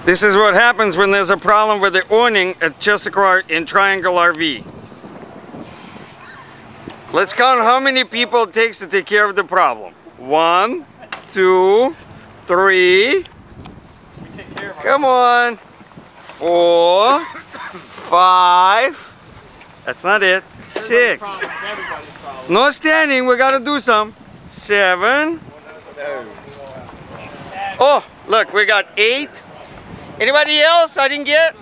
This is what happens when there's a problem with the awning at Chesapeake in Triangle RV. Let's count how many people it takes to take care of the problem. 1, 2, 3. Come on. 4, 5. That's not it. 6. No standing. We gotta do some. 7. Oh, look, we got 8. Anybody else I didn't get?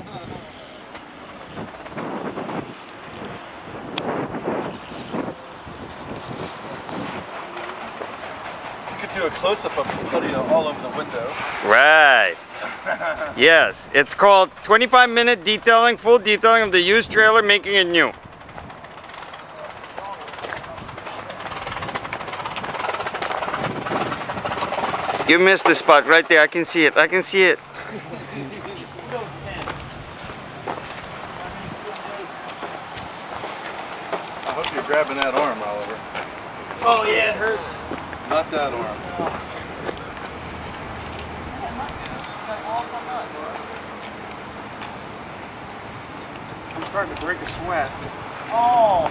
You could do a close-up of the putty all over the window. Right. Yes, it's called 25-minute detailing, full detailing of the used trailer, making it new. You missed the spot right there. I can see it. I can see it. I hope you're grabbing that arm, Oliver. Oh yeah, it hurts. Not that arm. I'm starting to break a sweat. Oh.